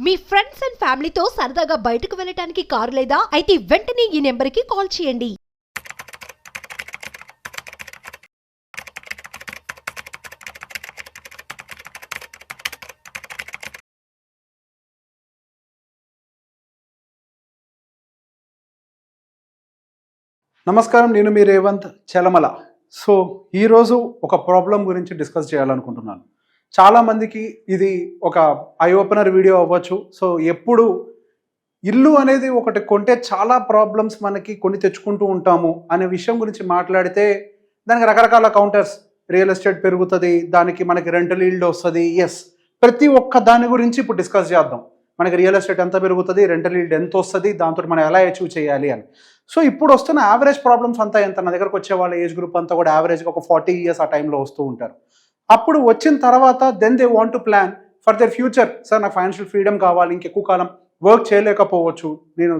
Me friends and ఫ్యామిలీతో సరదాగా బయటకు వెళ్ళటానికి కారు లేదా అయితే వెంటనే ఈ నెంబర్కి కాల్ చేయండి. నమస్కారం, నేను మీ రేవంత్ చలమల. సో ఈరోజు ఒక ప్రాబ్లం గురించి డిస్కస్ చేయాలనుకుంటున్నాను. చాలామందికి ఇది ఒక ఐ ఓపెనర్ వీడియో అవ్వచ్చు. సో ఎప్పుడు ఇల్లు అనేది ఒకటి కొంటే చాలా ప్రాబ్లమ్స్ మనకి కొని తెచ్చుకుంటూ ఉంటాము అనే విషయం గురించి మాట్లాడితే దానికి రకరకాల కౌంటర్స్, రియల్ ఎస్టేట్ పెరుగుతుంది, దానికి మనకి రెంటల్ ఈల్డ్ వస్తుంది. ఎస్, ప్రతి ఒక్క దాని గురించి ఇప్పుడు డిస్కస్ చేద్దాం. మనకి రియల్ ఎస్టేట్ ఎంత పెరుగుతుంది, రెంటల్ ఈల్డ్ ఎంత వస్తుంది, దాంతో మనం ఎలా అచీవ్ చేయాలి అని. సో ఇప్పుడు వస్తున్న యావరేజ్ ప్రాబ్లమ్స్ అంతా ఎంత, నా దగ్గరకు వచ్చే వాళ్ళ ఏజ్ గ్రూప్ అంతా కూడా యావరేజ్గా ఒక 40 years ఆ టైంలో వస్తూ ఉంటారు. అప్పుడు వచ్చిన తర్వాత then they want to plan for their future. Sir నాకు ఫైనాన్షియల్ ఫ్రీడమ్ కావాలి, ఇంకెక్కువ కాలం వర్క్ చేయలేకపోవచ్చు, నేను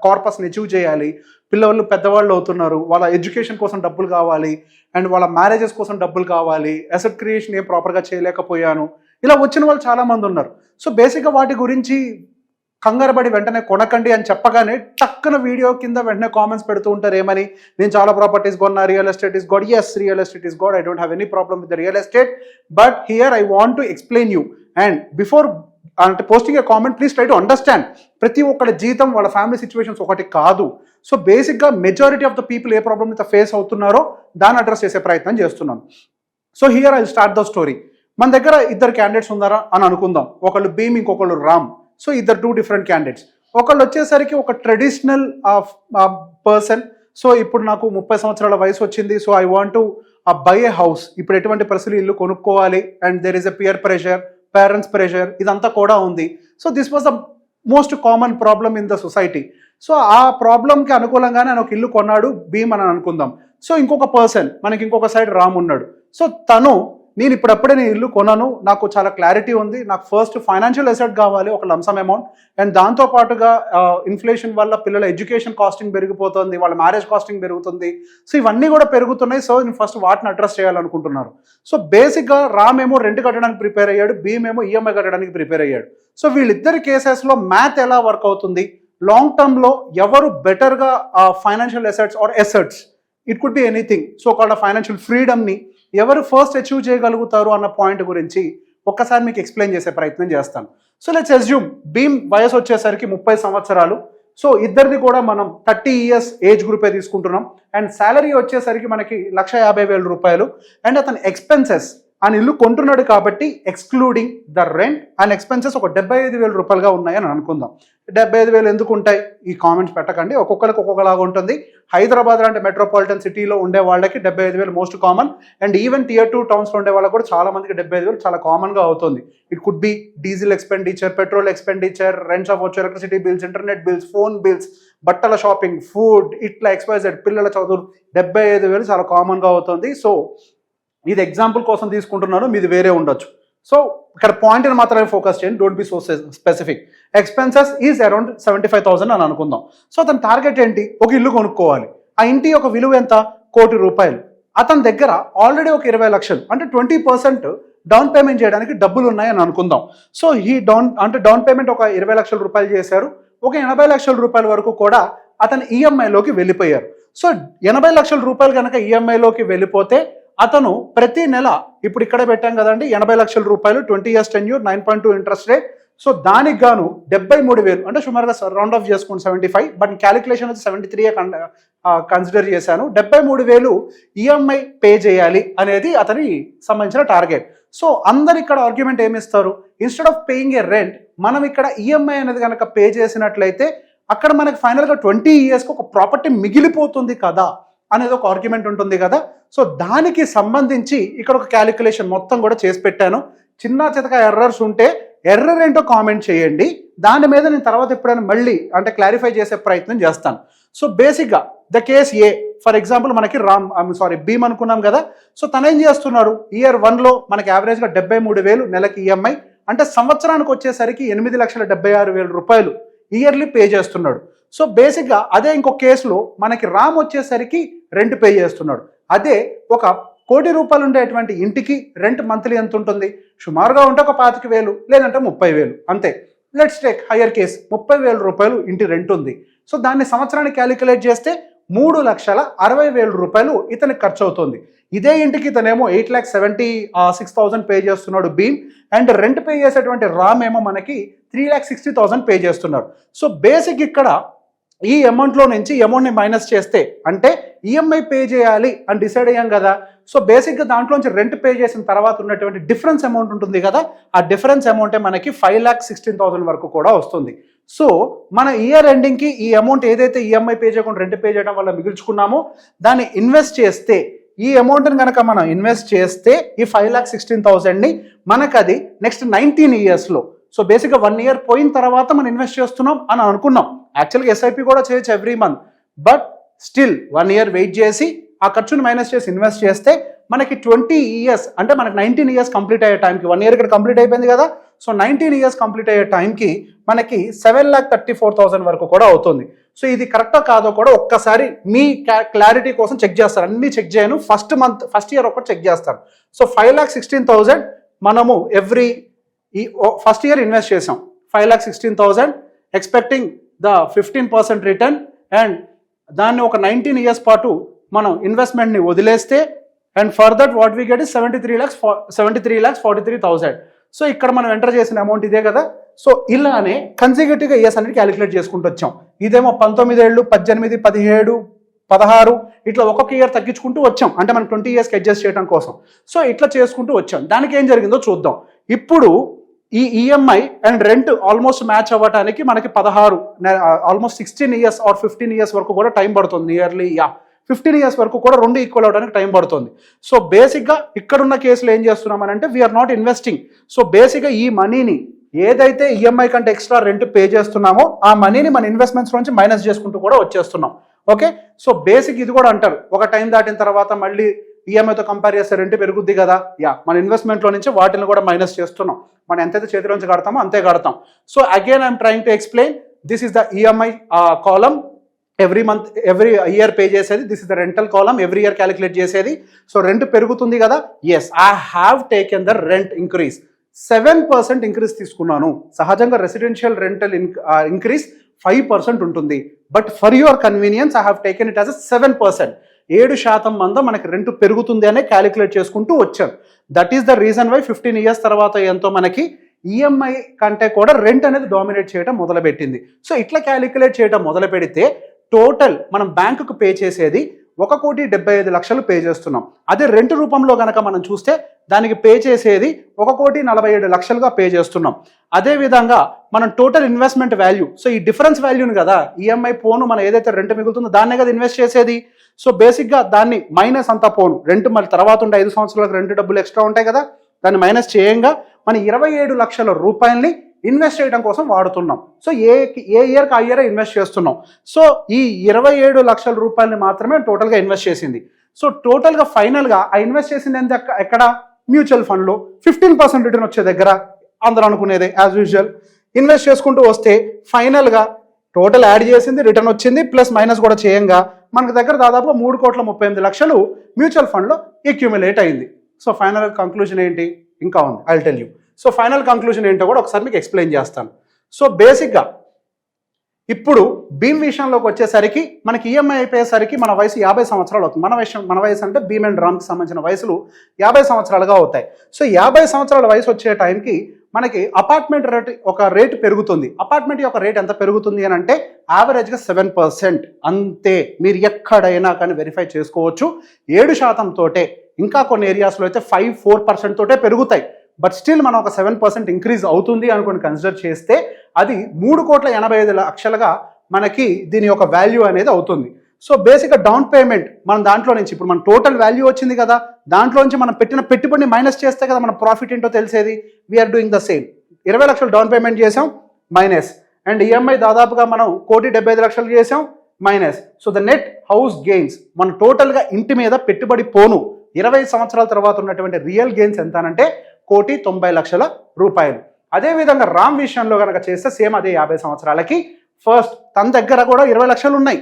కార్పస్ని అచీవ్ చేయాలి, పిల్లలు పెద్దవాళ్ళు అవుతున్నారు, వాళ్ళ ఎడ్యుకేషన్ కోసం డబ్బులు కావాలి, అండ్ వాళ్ళ మ్యారేజెస్ కోసం డబ్బులు కావాలి, అసెట్ క్రియేషన్ ఏం ప్రాపర్గా చేయలేకపోయాను, ఇలా వచ్చిన వాళ్ళు చాలామంది ఉన్నారు. సో బేసిక్గా వాటి గురించి కంగారుపడి వెంటనే కొనకండి అని చెప్పగానే టక్కున వీడియో కింద వెంటనే కామెంట్స్ పెడుతూ ఉంటారు. ఏమని, నేను చాలా ప్రాపర్టీస్ కొన్నా, real estate is god. Yes, real estate is god. I don't have any problem with the real estate, but here I want to explain you. And before అంటే posting a comment, please try to understand. ప్రతి ఒక్కరి జీతం, వాళ్ళ family situations ఒకటి కాదు. So బేసిక్గా majority of the people A problem అయితే face అవుతున్నారో దాన్ని అడ్రస్ చేసే ప్రయత్నం చేస్తున్నాను. So here I start the story. మన దగ్గర ఇద్దరు క్యాండిడేట్స్ ఉన్నారా అని అనుకుందాం. ఒకళ్ళు భీమ్, ఇంకొకళ్ళు రామ్. సో ఇద్దరు 2 different క్యాండిడేట్స్. ఒకళ్ళు వచ్చేసరికి ఒక ట్రెడిషనల్ పర్సన్. సో ఇప్పుడు నాకు 30 సంవత్సరాల వయసు వచ్చింది, so I want to buy A house. ఇప్పుడు ఎటువంటి పరిస్థితులు ఇల్లు కొనుక్కోవాలి, and there is a peer pressure, parents pressure, ఇదంతా కూడా ఉంది. So this was the most common problem in the society. So ఆ ప్రాబ్లంకి అనుకూలంగానే ఆయన ఒక ఇల్లు కొన్నాడు భీమ్ అని అనుకుందాం. సో ఇంకొక పర్సన్, మనకి ఇంకొక సైడ్ రామ్ ఉన్నాడు. సో తను, నేను ఇప్పుడప్పుడే నేను ఇల్లు కొన్నాను, నాకు చాలా క్లారిటీ ఉంది, నాకు ఫస్ట్ ఫైనాన్షియల్ అసెట్ కావాలి, ఒక లంసమ్ అమౌంట్, అండ్ దాంతోపాటుగా ఇన్ఫ్లేషన్ వల్ల పిల్లల ఎడ్యుకేషన్ కాస్టింగ్ పెరిగిపోతుంది, వాళ్ళ మ్యారేజ్ కాస్టింగ్ పెరుగుతుంది. సో ఇవన్నీ కూడా పెరుగుతున్నాయి. సో నేను ఫస్ట్ వాటిని అడ్రస్ చేయాలనుకుంటున్నారు. సో బేసిక్గా రామ్ ఏమో రెంట్ కట్టడానికి ప్రిపేర్ అయ్యాడు, భీమ్ ఏమో ఈఎంఐ కట్టడానికి ప్రిపేర్ అయ్యాడు. సో వీళ్ళిద్దరి కేసెస్లో మ్యాథ్ ఎలా వర్క్ అవుతుంది, లాంగ్ టర్మ్లో ఎవరు బెటర్గా financial assets or assets, it could be anything, so called financial ఫ్రీడమ్ని ఎవరు ఫస్ట్ అచీవ్ చేయగలుగుతారు అన్న పాయింట్ గురించి ఒక్కసారి మీకు ఎక్స్ప్లెయిన్ చేసే ప్రయత్నం చేస్తాను. సో లెట్స్ అస్యూమ్ భీమ్ వయసు వచ్చేసరికి 30 సంవత్సరాలు. సో ఇద్దరిది కూడా మనం 30 years ఏజ్ గ్రూపే తీసుకుంటున్నాం. అండ్ శాలరీ వచ్చేసరికి మనకి 1,50,000 రూపాయలు. అండ్ అతని ఎక్స్పెన్సెస్, ఆయన ఇల్లు కొంటున్నాడు కాబట్టి excluding the rent and expenses ఒక 75,000 రూపాయలుగా ఉన్నాయని అనుకుందాం. 75,000 ఎందుకు ఉంటాయి, ఈ కామెంట్స్ పెట్టకండి, ఒక్కొక్కరికి ఒక్కొక్కలాగా ఉంటుంది. హైదరాబాద్ లాంటి మెట్రోపాలిటన్ సిటీలో ఉండే వాళ్ళకి 75,000 most common. And even Tier 2 టౌన్స్లో ఉండే వాళ్ళకి కూడా చాలా మందికి 75,000 చాలా కామన్గా అవుతుంది. It could B diesel expenditure, petrol expenditure, rents of electricity bills, internet bills, phone bills, బట్టల షాపింగ్, ఫుడ్, ఇట్లా XYZ, పిల్లల చదువులు, 75,000 చాలా కామన్గా అవుతుంది. సో ఇది ఎగ్జాంపుల్ కోసం తీసుకుంటున్నాను, మీది వేరే ఉండొచ్చు. సో ఇక్కడ పాయింట్ని మాత్రమే ఫోకస్ చేయండి, don't be so specific. Expenses is around 75,000 అని అనుకుందాం. సో అతని టార్గెట్ ఏంటి, ఒక ఇల్లు కొనుక్కోవాలి. ఆ ఇంటి యొక్క విలువ ఎంత, 1 కోటి రూపాయలు. అతని దగ్గర ఆల్రెడీ ఒక 20 లక్షలు, అంటే 20% డౌన్ పేమెంట్ చేయడానికి డబ్బులు ఉన్నాయని అనుకుందాం. సో ఈ డౌన్ పేమెంట్ ఒక 20 లక్షల రూపాయలు చేశారు. ఒక 80 లక్షల రూపాయల వరకు కూడా అతను ఈఎంఐలోకి వెళ్ళిపోయారు. సో 80 లక్షల రూపాయలు కనుక ఈఎంఐలోకి వెళ్ళిపోతే అతను ప్రతి నెల, ఇప్పుడు ఇక్కడ పెట్టాం కదండి, 80 లక్షల రూపాయలు, 20 years tenure, 9.2 interest rate. So దానికి గాను 73,000, అంటే సుమారుగా రౌండ్ ఆఫ్ చేసుకోండి 75, బట్ క్యాలిక్యులేషన్ వచ్చి 73 కన్సిడర్ చేశాను. 73,000 ఈఎంఐ పే చేయాలి అనేది అతని సంబంధించిన టార్గెట్. సో అందరు ఇక్కడ ఆర్గ్యుమెంట్ ఏమిస్తారు, instead of paying a rent, మనం ఇక్కడ ఈఎంఐ అనేది కనుక పే చేసినట్లయితే అక్కడ మనకి ఫైనల్గా 20 yearsకి ఒక ప్రాపర్టీ మిగిలిపోతుంది కదా అనేది ఒక ఆర్గ్యుమెంట్ ఉంటుంది కదా. సో దానికి సంబంధించి ఇక్కడ ఒక క్యాలిక్యులేషన్ మొత్తం కూడా చేసి పెట్టాను. చిన్న చితక ఎర్రర్స్ ఉంటే ఎర్రర్ ఏంటో కామెంట్ చేయండి, దాని మీద నేను తర్వాత ఎప్పుడైనా మళ్ళీ అంటే క్లారిఫై చేసే ప్రయత్నం చేస్తాను. సో బేసిక్గా the case A, for example మనకి భీమ్ అనుకున్నాం కదా. సో తను ఏం చేస్తున్నారు, Year 1లో మనకి యావరేజ్గా 73,000 నెలకి ఈఎంఐ, అంటే సంవత్సరానికి వచ్చేసరికి 8,76,000 రూపాయలు ఇయర్లీ పే చేస్తున్నాడు. సో బేసిక్గా అదే ఇంకో కేసులో మనకి రామ్ వచ్చేసరికి రెంట్ పే చేస్తున్నాడు. అదే ఒక కోటి రూపాయలు ఉండేటువంటి ఇంటికి రెంట్ మంత్లీ ఎంత ఉంటుంది? సుమారుగా ఉంటే ఒక 25,000 లేదంటే 30,000 అంతే. లెట్స్ టేక్ హయ్యర్ కేస్, 30,000 రూపాయలు ఇంటి రెంట్ ఉంది. సో దాన్ని సంవత్సరానికి క్యాలిక్యులేట్ చేస్తే 3,60,000 రూపాయలు ఇతనికి ఖర్చు అవుతుంది. ఇదే ఇంటికి ఇతనేమో 8,76,000 పే చేస్తున్నాడు భీమ్, అండ్ రెంట్ పే చేసేటువంటి రామ్ ఏమో మనకి 3,60,000 పే చేస్తున్నాడు. సో బేసిక్ ఇక్కడ ఈ అమౌంట్లో నుంచి ఈ అమౌంట్ని మైనస్ చేస్తే, అంటే ఈఎంఐ పే చేయాలి అని డిసైడ్ అయ్యాం కదా. సో బేసిక్గా దాంట్లోంచి రెంట్ పే చేసిన తర్వాత ఉన్నటువంటి డిఫరెన్స్ అమౌంట్ ఉంటుంది కదా, ఆ డిఫరెన్స్ అమౌంటే మనకి 5,16,000 వరకు కూడా వస్తుంది. సో మన ఇయర్ ఎండింగ్కి ఈ అమౌంట్ ఏదైతే ఈఎంఐ పే చేయకుండా రెంట్ పే చేయడం వల్ల మిగుల్చుకున్నామో దాన్ని ఇన్వెస్ట్ చేస్తే, ఈ అమౌంట్ని కనుక మనం ఇన్వెస్ట్ చేస్తే ఈ 5,16,000ని మనకు అది నెక్స్ట్ 19 ఇయర్స్లో, సో బేసిక్గా 1 ఇయర్ పోయిన తర్వాత మనం ఇన్వెస్ట్ చేస్తున్నాం అని అనుకున్నాం. యాక్చువల్గా ఎస్ఐపి కూడా చేయొచ్చు every month, but still 1 year wait చేసి ఆ ఖర్చుని మైనస్ చేసి ఇన్వెస్ట్ చేస్తే మనకి 20 ఇయర్స్, అంటే మనకి 19 ఇయర్స్ కంప్లీట్ అయ్యే టైంకి, 1 ఇయర్ ఇక్కడ కంప్లీట్ అయిపోయింది కదా, సో 19 ఇయర్స్ కంప్లీట్ అయ్యే టైంకి మనకి 7,34,000 వరకు కూడా అవుతుంది. సో ఇది కరెక్టో కాదో కూడా ఒక్కసారి మీ క్లారిటీ కోసం చెక్ చేస్తారు. అన్ని చెక్ చేయను, ఫస్ట్ ఇయర్ ఒకటి చెక్ చేస్తాను. సో 5,16,000 మనము ఈ ఫస్ట్ ఇయర్ ఇన్వెస్ట్ చేసాం, 5,16,000 ఎక్స్పెక్టింగ్ ద 15% రిటర్న్, అండ్ దాన్ని ఒక 19 ఇయర్స్ పాటు మనం ఇన్వెస్ట్మెంట్ని వదిలేస్తే, and for that what we get is 73,43,000. So ఇక్కడ మనం ఎంటర్ చేసిన అమౌంట్ ఇదే కదా. సో ఇలానే కన్సిక్యూటివ్గా ఇయర్స్ అనేది క్యాలిక్యులేట్ చేసుకుంటూ వచ్చాం. ఇదేమో 19 ఏళ్ళు, 18, 17, 16 ఇట్లా ఒక్కొక్క ఇయర్ తగ్గించుకుంటూ వచ్చాం, అంటే మనం 20 ఇయర్స్కి అడ్జస్ట్ చేయడం కోసం. సో ఇట్లా చేసుకుంటూ వచ్చాం. దానికి ఏం జరిగిందో చూద్దాం. ఇప్పుడు ఈ EMI and rent almost match అవ్వడానికి మనకి 16 ఆల్మోస్ట్ 16 ఇయర్స్ ఆర్ 15 ఇయర్స్ వరకు కూడా టైం పడుతుంది. నియర్లీ 15 ఇయర్స్ వరకు కూడా రెండు ఈక్వల్ అవడానికి టైం పడుతుంది. సో బేసిక్గా ఇక్కడున్న కేసులో ఏం చేస్తున్నామనంటే వీఆర్ నాట్ ఇన్వెస్టింగ్. సో బేసిక్గా ఈ మనీని ఏదైతే ఈఎంఐ కంటే ఎక్స్ట్రా రెంట్ పే చేస్తున్నామో ఆ మనీని మన ఇన్వెస్ట్మెంట్స్ నుంచి మైనస్ చేసుకుంటూ కూడా వచ్చేస్తున్నాం. ఓకే, సో బేసిక్ ఇది కూడా అంటారు, ఒక టైం దాటిన తర్వాత మళ్ళీ ఈఎంఐతో కంపేర్ చేస్తే రెంట్ పెరుగుద్ది కదా. మన ఇన్వెస్ట్మెంట్లో నుంచి వాటిని కూడా మైనస్ చేస్తున్నాం. మనం ఎంతైతే చేతిలోంచి కడతామో అంతే కడతాం. So again I'm trying to explain, this is the EMI column, every month every year pay చేసేది. This is the rental column, every year calculate చేసేది. సో రెంట్ పెరుగుతుంది కదా, yes I have taken the rent increase, 7% increase తీసుకున్నాను. సహజంగా residential rental increase 5% ఉంటుంది, but for your convenience I have taken it as a 7%. 7% మంద మనకి rent పెరుగుతుంది అనే క్యాలిక్యులేట్ చేసుకుంటూ వచ్చాను. That is the reason why 15 years తర్వాత ఎంతో మనకి ఈఎంఐ కంటే కూడా రెంట్ అనేది డామినేట్ చేయడం మొదలుపెట్టింది. సో ఇట్లా క్యాలిక్యులేట్ చేయడం మొదలు పెడితే టోటల్ మనం బ్యాంకుకు పే చేసేది 1,75,00,000 పే చేస్తున్నాం. అదే రెంట్ రూపంలో కనుక మనం చూస్తే దానికి పే చేసేది 1,47,00,000గా పే చేస్తున్నాం. అదేవిధంగా మనం టోటల్ ఇన్వెస్ట్మెంట్ వాల్యూ, సో ఈ డిఫరెన్స్ వాల్యూని కదా ఈఎంఐ పోను మనం ఏదైతే రెంట్ మిగులుతుందో దాన్నే కదా ఇన్వెస్ట్ చేసేది. సో బేసిక్గా దాన్ని మైనస్ అంతా పోను, రెంట్ మళ్ళీ తర్వాత ఉండే 5 సంవత్సరాలకు రెంట్ డబ్బులు ఎక్స్ట్రా ఉంటాయి కదా, దాన్ని మైనస్ చేయంగా మన 27 లక్షల రూపాయల్ని ఇన్వెస్ట్ చేయడం కోసం వాడుతున్నాం. సో ఏ ఇయర్కి ఆ ఇయర్ ఇన్వెస్ట్ చేస్తున్నాం. సో ఈ 27 లక్షల రూపాయలని మాత్రమే టోటల్గా ఇన్వెస్ట్ చేసింది. సో టోటల్గా ఫైనల్గా ఆ ఇన్వెస్ట్ చేసింది ఎంత, ఎక్కడ, మ్యూచువల్ ఫండ్లో 15% రిటర్న్ వచ్చే దగ్గర అందరూ అనుకునేదే యాజ్ యూజువల్ ఇన్వెస్ట్ చేసుకుంటూ వస్తే ఫైనల్గా టోటల్ యాడ్ చేసింది, రిటర్న్ వచ్చింది, ప్లస్ మైనస్ కూడా చేయంగా మనకు దగ్గర దాదాపుగా 3,38,00,000 మ్యూచువల్ ఫండ్లో అక్యూములేట్ అయింది. సో ఫైనల్ కంక్లూజన్ ఏంటి, ఇంకా ఉంది, I will tell you. So final conclusion ఏంటో కూడా ఒకసారి మీకు ఎక్స్ప్లెయిన్ చేస్తాను. సో బేసిక్గా ఇప్పుడు భీమ్ విషయంలోకి వచ్చేసరికి మనకి ఈఎంఐ అయిపోయేసరికి మన వయసు 50 సంవత్సరాలు అవుతుంది. మన వయసు అంటే భీమ్ అండ్ రామ్కి సంబంధించిన వయసులు 50 సంవత్సరాలుగా అవుతాయి. సో 50 సంవత్సరాల వయసు వచ్చే టైంకి మనకి అపార్ట్మెంట్ రేటు పెరుగుతుంది. అపార్ట్మెంట్ యొక్క రేట్ ఎంత పెరుగుతుంది అని అంటే యావరేజ్గా 7%, అంతే. మీరు ఎక్కడైనా కానీ వెరిఫై చేసుకోవచ్చు. 7% తోటే, ఇంకా కొన్ని ఏరియాస్లో అయితే 5-4% తోటే పెరుగుతాయి. బట్ స్టిల్ మనం ఒక 7% ఇంక్రీజ్ అవుతుంది అనుకుని కన్సిడర్ చేస్తే అది 3,85,00,000గా మనకి దీని యొక్క వాల్యూ అనేది అవుతుంది. సో బేసిక్గా డౌన్ పేమెంట్ మనం దాంట్లో నుంచి ఇప్పుడు మన టోటల్ వాల్యూ వచ్చింది కదా, దాంట్లో నుంచి మనం పెట్టిన పెట్టుబడిని మైనస్ చేస్తే కదా మన ప్రాఫిట్ ఏంటో తెలిసేది. We are doing the same. 20 లక్షలు డౌన్ పేమెంట్ చేసాం, మైనస్, అండ్ ఈఎంఐ దాదాపుగా మనం 1,75,00,000 చేసాం, minus. So the net house gains మన టోటల్గా ఇంటి మీద పెట్టుబడి పోను 20 సంవత్సరాల తర్వాత ఉన్నటువంటి రియల్ గెయిన్స్ ఎంత అంటే 1,90,00,000 రూపాయలు. అదేవిధంగా రామ్ విషయంలో కనుక చేస్తే సేమ్ అదే 50 సంవత్సరాలకి ఫస్ట్ తన దగ్గర కూడా 20 లక్షలు ఉన్నాయి.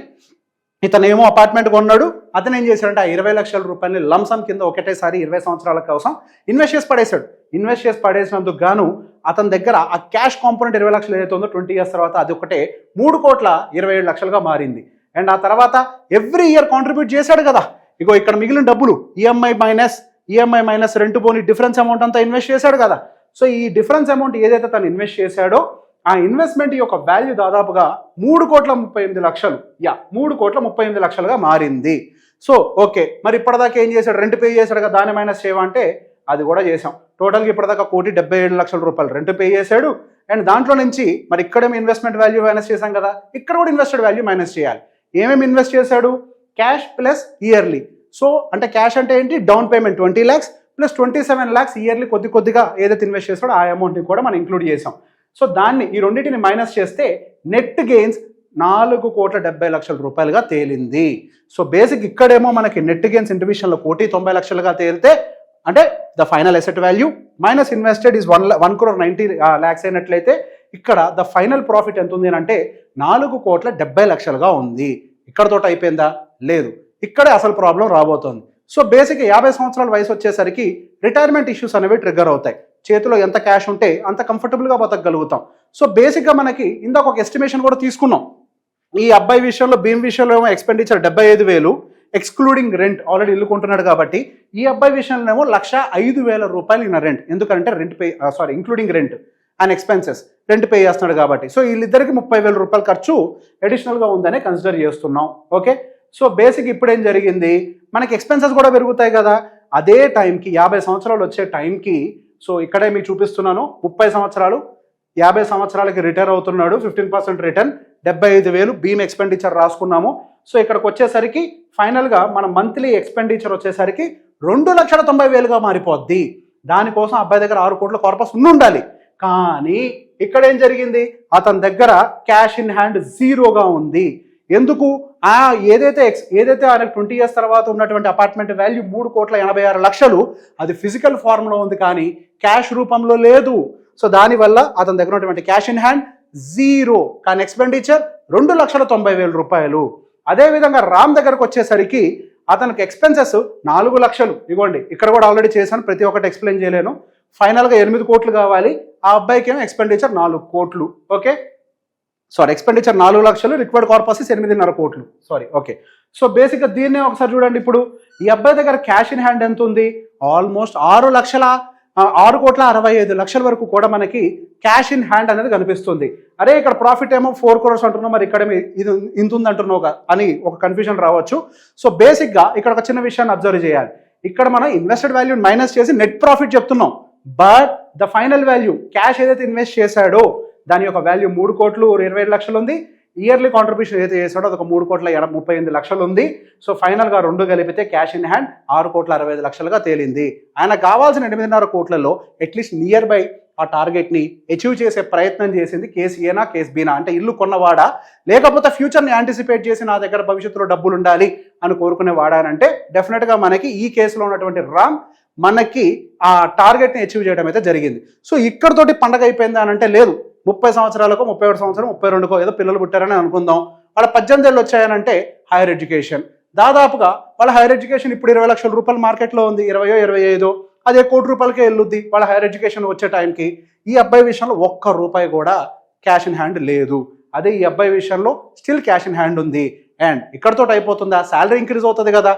ఇతనేమో అపార్ట్మెంట్ కొన్నాడు. అతను ఏం చేశాడంటే ఆ 20 లక్షల రూపాయలని లంసమ్ కింద ఒకటేసారి 20 సంవత్సరాల కోసం ఇన్వెస్ట్ చేసి పడేశాడు. ఇన్వెస్ట్ చేసి పడేసినందుకు గాను అతని దగ్గర ఆ క్యాష్ కాంపోనెంట్ 20 లక్షలు ఏదైతే ఉందో 20 ఇయర్స్ తర్వాత అది ఒకటే 3,27,00,000గా మారింది. అండ్ ఆ తర్వాత ఎవ్రీ ఇయర్ కాంట్రిబ్యూట్ చేశాడు కదా. ఇగో ఇక్కడ మిగిలిన డబ్బులు ఈఎంఐ మైనస్ రెంట్ పోని డిఫరెన్స్ అమౌంట్ అంతా ఇన్వెస్ట్ చేశాడు కదా. సో ఈ డిఫరెన్స్ అమౌంట్ ఏదైతే తను ఇన్వెస్ట్ చేశాడో ఆ ఇన్వెస్ట్మెంట్ యొక్క వాల్యూ దాదాపుగా 3,38,00,000 3,38,00,000గా మారింది. సో ఓకే, మరి ఇప్పటిదాకా ఏం చేశాడు? రెంట్ పే చేశాడు కదా, దాన్ని మైనస్ చేయమంటే అది కూడా చేసాం. టోటల్గా ఇప్పటిదాకా 1,77,00,000 రూపాయలు రెంట్ పే చేశాడు. అండ్ దాంట్లో నుంచి మరి ఇక్కడేమి ఇన్వెస్ట్మెంట్ వాల్యూ మైనస్ చేశాం కదా, ఇక్కడ కూడా ఇన్వెస్టెడ్ వాల్యూ మైనస్ చేయాలి. ఏమేమి ఇన్వెస్ట్ చేశాడు? Cash plus yearly. సో అంటే క్యాష్ అంటే ఏంటి? Down payment 20 lakhs plus 27 lakhs yearly కొద్దిగా ఏదైతే ఇన్వెస్ట్ చేస్తాడో ఆ అమౌంట్ని కూడా మనం ఇంక్లూడ్ చేసాం. సో దాన్ని ఈ రెండింటిని మైనస్ చేస్తే నెట్ గెయిన్స్ 4,70,00,000 రూపాయలుగా తేలింది. సో బేసిక్ ఇక్కడేమో మనకి నెట్ గెయిన్స్ ఇండివిజువల్లో 1,90,00,000గా తేలితే అంటే the final asset value minus invested is 1,90 lakhs అయినట్లయితే ఇక్కడ ద ఫైనల్ ప్రాఫిట్ ఎంత ఉంది అంటే 4,70,00,000గా ఉంది. ఇక్కడతో అయిపోయిందా? లేదు, ఇక్కడే అసలు ప్రాబ్లం రాబోతోంది. సో బేసిక్గా 50 సంవత్సరాల వయసు వచ్చేసరికి రిటైర్మెంట్ ఇష్యూస్ అనేవి ట్రిగ్గర్ అవుతాయి. చేతిలో ఎంత క్యాష్ ఉంటే అంత కంఫర్టబుల్గా బతకగలుగుతాం. సో బేసిక్గా మనకి ఇందాక ఒక ఎస్టిమేషన్ కూడా తీసుకున్నాం. ఈ అబ్బాయి విషయంలో, భీమ్ విషయంలో ఏమో ఎక్స్పెండిచర్ 75,000 ఎక్స్క్లూడింగ్ రెంట్, ఆల్రెడీ ఇల్లు కొంటున్నాడు కాబట్టి. ఈ అబ్బాయి విషయంలో ఏమో 1,05,000 రూపాయలు ఇన్న రెంట్, ఎందుకంటే including rent and expenses, rent pay చేస్తున్నాడు కాబట్టి. సో వీళ్ళిద్దరికి 30,000 రూపాయలు ఖర్చు అడిషనల్గా ఉందని కన్సిడర్ చేస్తున్నాం. ఓకే, సో బేసిక్ ఇప్పుడు ఏం జరిగింది, మనకి ఎక్స్పెన్సెస్ కూడా పెరుగుతాయి కదా. అదే టైంకి 50 సంవత్సరాలు వచ్చే టైంకి, సో ఇక్కడే మీకు చూపిస్తున్నాను 30 సంవత్సరాలు, 50 సంవత్సరాలకి రిటైర్ అవుతున్నాడు, 15% రిటర్న్, 75,000 భీమ్ ఎక్స్పెండిచర్ రాసుకున్నాము. సో ఇక్కడికి వచ్చేసరికి ఫైనల్గా మన మంత్లీ ఎక్స్పెండిచర్ వచ్చేసరికి 2,90,000గా మారిపోద్ది. దానికోసం అబ్బాయి దగ్గర 6 కోట్ల కార్పస్ ఉండాలి. కానీ ఇక్కడ ఏం జరిగింది, అతని దగ్గర క్యాష్ ఇన్ హ్యాండ్ జీరోగా ఉంది. ఎందుకు? ఏదైతే ఆయనకు 20 years తర్వాత ఉన్నటువంటి అపార్ట్మెంట్ వాల్యూ 3,86,00,000 అది ఫిజికల్ ఫార్మ్లో ఉంది కానీ క్యాష్ రూపంలో లేదు. సో దానివల్ల అతని దగ్గర ఉన్నటువంటి క్యాష్ ఇన్ హ్యాండ్ జీరో, కానీ ఎక్స్పెండిచర్ 2,90,000 రూపాయలు. అదేవిధంగా రామ్ దగ్గరకు వచ్చేసరికి అతనికి ఎక్స్పెన్సెస్ 4 లక్షలు. ఇవ్వండి, ఇక్కడ కూడా ఆల్రెడీ చేశాను, ప్రతి ఒక్కటి ఎక్స్ప్లెయిన్ చేయలేను. ఫైనల్గా 8 కోట్లు కావాలి. ఆ అబ్బాయికి ఏమో ఎక్స్పెండిచర్ 4 కోట్లు. ఓకే, ఎక్స్పెండిచర్ 4 లక్షలు, రిక్వైర్డ్ కార్పస్ 8.5 కోట్లు. ఓకే, సో బేసిక్గా దీన్నే ఒకసారి చూడండి. ఇప్పుడు ఈ అబ్బాయి దగ్గర క్యాష్ ఇన్ హ్యాండ్ ఎంత ఉంది? ఆల్మోస్ట్ 6,65,00,000 వరకు కూడా మనకి క్యాష్ ఇన్ హ్యాండ్ అనేది కనిపిస్తుంది. అరే ఇక్కడ ప్రాఫిట్ ఏమో 4 crores అంటున్నావు, మరి ఇక్కడ ఇది ఇంత ఉంది అంటున్నావు అని ఒక కన్ఫ్యూజన్ రావచ్చు. సో బేసిక్గా ఇక్కడ ఒక చిన్న విషయాన్ని అబ్జర్వ్ చేయాలి. ఇక్కడ మనం ఇన్వెస్టెడ్ వాల్యూ మైనస్ చేసి నెట్ ప్రాఫిట్ చెప్తున్నాం. But the final value, cash ఏదైతే ఇన్వెస్ట్ చేశాడో దాని యొక్క వాల్యూ 3,25,00,000 ఉంది. ఇయర్లీ కాంట్రిబ్యూషన్ ఏదైతే చేశాడో అది 3,38,00,000 ఉంది. సో ఫైనల్గా 2 కలిపితే క్యాష్ ఇన్ హ్యాండ్ 6,65,00,000గా తేలింది. ఆయన కావాల్సిన 8.5 కోట్లలో అట్లీస్ట్ నియర్ బై ఆ టార్గెట్ని అచీవ్ చేసే ప్రయత్నం చేసింది కేసు ఏనా కేసు బీనా, అంటే ఇల్లు కొన్నవాడా లేకపోతే ఫ్యూచర్ని యాంటిసిపేట్ చేసి నా దగ్గర భవిష్యత్తులో డబ్బులు ఉండాలి అని కోరుకునేవాడా అంటే డెఫినెట్గా మనకి ఈ కేసులో ఉన్నటువంటి రామ్ మనకి ఆ టార్గెట్ని అచీవ్ చేయడం అయితే జరిగింది. సో ఇక్కడతోటి పండగ అయిపోయింది అని అంటే లేదు. 30 సంవత్సరాలకు, 31 సంవత్సరం, 32కో ఏదో పిల్లలు పుట్టారని అనుకుందాం. వాళ్ళ 18 ఏళ్ళు వచ్చాయనంటే హైయర్ ఎడ్యుకేషన్, దాదాపుగా వాళ్ళ హైయర్ ఎడ్యుకేషన్ ఇప్పుడు 20 లక్షల రూపాయల మార్కెట్లో ఉంది. 20, 25 అదే ₹1,00,00,000కే వెళ్ళుద్ది వాళ్ళ హైయర్ ఎడ్యుకేషన్ వచ్చే టైంకి. ఈ అబ్బాయి విషయంలో ₹1 కూడా క్యాష్ ఇన్ హ్యాండ్ లేదు. అదే ఈ అబ్బాయి విషయంలో స్టిల్ క్యాష్ ఇన్ హ్యాండ్ ఉంది. అండ్ ఇక్కడతో అయిపోతుందా? శాలరీ ఇంక్రీజ్ అవుతుంది కదా,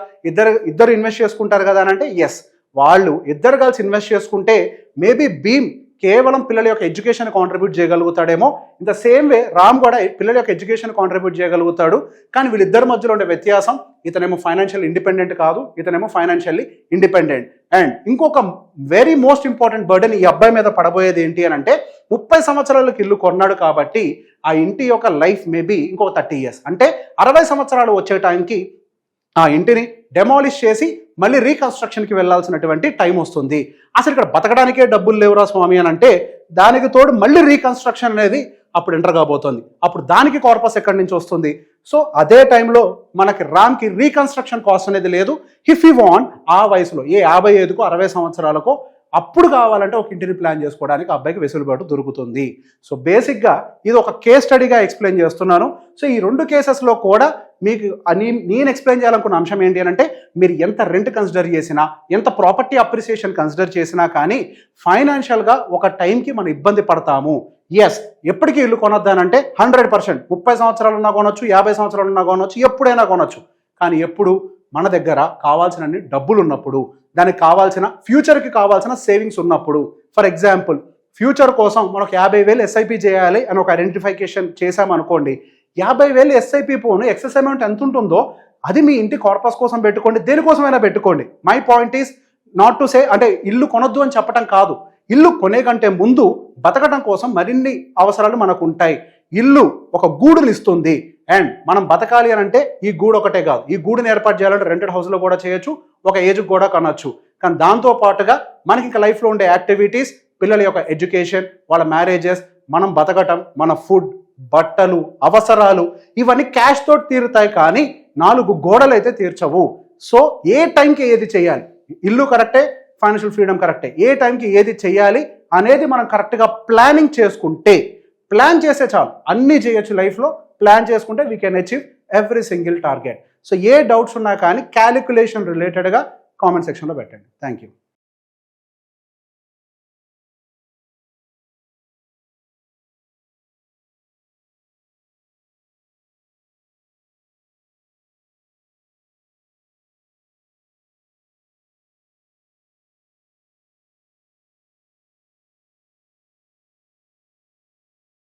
ఇద్దరు ఇన్వెస్ట్ చేసుకుంటారు కదా అని అంటే ఎస్, వాళ్ళు ఇద్దరు కలిసి ఇన్వెస్ట్ చేసుకుంటే మేబీ భీమ్ కేవలం పిల్లల యొక్క ఎడ్యుకేషన్ కాంట్రిబ్యూట్ చేయగలుగుతాడేమో. In the same way Ram కూడా పిల్లల యొక్క ఎడ్యుకేషన్ కాంట్రిబ్యూట్ చేయగలుగుతాడు. కానీ వీళ్ళిద్దరి మధ్యలో ఉండే వ్యత్యాసం, ఇతనేమో ఫైనాన్షియల్ ఇండిపెండెంట్ కాదు, ఇతనేమో ఫైనాన్షియల్లీ ఇండిపెండెంట్. అండ్ ఇంకొక వెరీ మోస్ట్ ఇంపార్టెంట్ బర్డెన్ ఈ అబ్బాయి మీద పడబోయేది ఏంటి అని అంటే 30 సంవత్సరాలకు ఇల్లు కొన్నాడు కాబట్టి ఆ ఇంటి యొక్క లైఫ్ మేబీ ఇంకొక 30 years, అంటే 60 సంవత్సరాలు వచ్చే టైంకి ఆ ఇంటిని డెమాలిష్ చేసి మళ్ళీ రీకన్స్ట్రక్షన్కి వెళ్ళాల్సినటువంటి టైం వస్తుంది. అసలు ఇక్కడ బతకడానికే డబ్బులు లేవురా స్వామి అని అంటే దానికి తోడు మళ్ళీ రీకన్స్ట్రక్షన్ అనేది అప్పుడు ఎంటర్ కాబోతోంది. అప్పుడు దానికి కార్పస్ ఎక్కడి నుంచి వస్తుంది? సో అదే టైంలో మనకి రామ్కి రీకన్స్ట్రక్షన్ కాస్ట్ అనేది లేదు. ఇఫ్ యూ వాంట్ ఆ వయసులో 55కో 60 సంవత్సరాలకో అప్పుడు కావాలంటే ఒక ఇంటిని ప్లాన్ చేసుకోవడానికి అబ్బాయికి వెసులుబాటు దొరుకుతుంది. సో బేసిక్గా ఇది ఒక కేస్ స్టడీగా ఎక్స్ప్లెయిన్ చేస్తున్నాను. సో ఈ 2 కేసెస్లో కూడా మీకు నేను ఎక్స్ప్లెయిన్ చేయాలనుకున్న అంశం ఏంటి అని అంటే, మీరు ఎంత రెంట్ కన్సిడర్ చేసినా, ఎంత ప్రాపర్టీ అప్రిసియేషన్ కన్సిడర్ చేసినా కానీ ఫైనాన్షియల్గా ఒక టైంకి మనం ఇబ్బంది పడతాము. ఎస్, ఎప్పటికీ ఇల్లు కొనొద్దానంటే 100%, 30 సంవత్సరాలు ఉన్నా కొనొచ్చు, 50 సంవత్సరాలు ఉన్నా కొనొచ్చు, ఎప్పుడైనా కొనొచ్చు. కానీ ఎప్పుడు మన దగ్గర కావాల్సినన్ని డబ్బులు ఉన్నప్పుడు, దానికి కావాల్సిన ఫ్యూచర్కి కావాల్సిన సేవింగ్స్ ఉన్నప్పుడు. ఫర్ ఎగ్జాంపుల్, ఫ్యూచర్ కోసం మనకు 50,000 ఎస్ఐపి చేయాలి అని ఒక ఐడెంటిఫికేషన్ చేసామనుకోండి, 50,000 ఎస్ఐపి పోను ఎక్సెస్ అమౌంట్ ఎంత ఉంటుందో అది మీ ఇంటి కార్పస్ కోసం పెట్టుకోండి, దేనికోసమైనా పెట్టుకోండి. My point is not to say అంటే ఇల్లు కొనొద్దు అని చెప్పడం కాదు. ఇల్లు కొనే కంటే ముందు బతకడం కోసం మరిన్ని అవసరాలు మనకు ఉంటాయి. ఇల్లు ఒక గూడుని ఇస్తుంది, అండ్ మనం బతకాలి అని అంటే ఈ గూడు ఒకటే కాదు, ఈ గూడుని ఏర్పాటు చేయాలంటే రెంటెడ్ హౌస్లో కూడా చేయొచ్చు, ఒక ఏజ్కి కూడా కొనొచ్చు. కానీ దాంతో పాటుగా మనకి ఇంకా లైఫ్లో ఉండే యాక్టివిటీస్, పిల్లల యొక్క ఎడ్యుకేషన్, వాళ్ళ మ్యారేజెస్, మనం బతకటం, మన ఫుడ్, బట్టలు, అవసరాలు, ఇవన్నీ క్యాష్ తోటి తీరుతాయి కానీ 4 గోడలు అయితే తీర్చవు. సో ఏ టైంకి ఏది చేయాలి, ఇల్లు కరెక్టే, ఫైనాన్షియల్ ఫ్రీడమ్ కరెక్టే, ఏ టైంకి ఏది చేయాలి అనేది మనం కరెక్ట్గా ప్లానింగ్ చేసుకుంటే, ప్లాన్ చేస్తే చాలు, అన్నీ చేయొచ్చు లైఫ్లో. ప్లాన్ చేసుకుంటే we can achieve every single target. So A doubts ఉన్నా కానీ క్యాలిక్యులేషన్ రిలేటెడ్గా కామెంట్ సెక్షన్లో పెట్టండి. Thank you.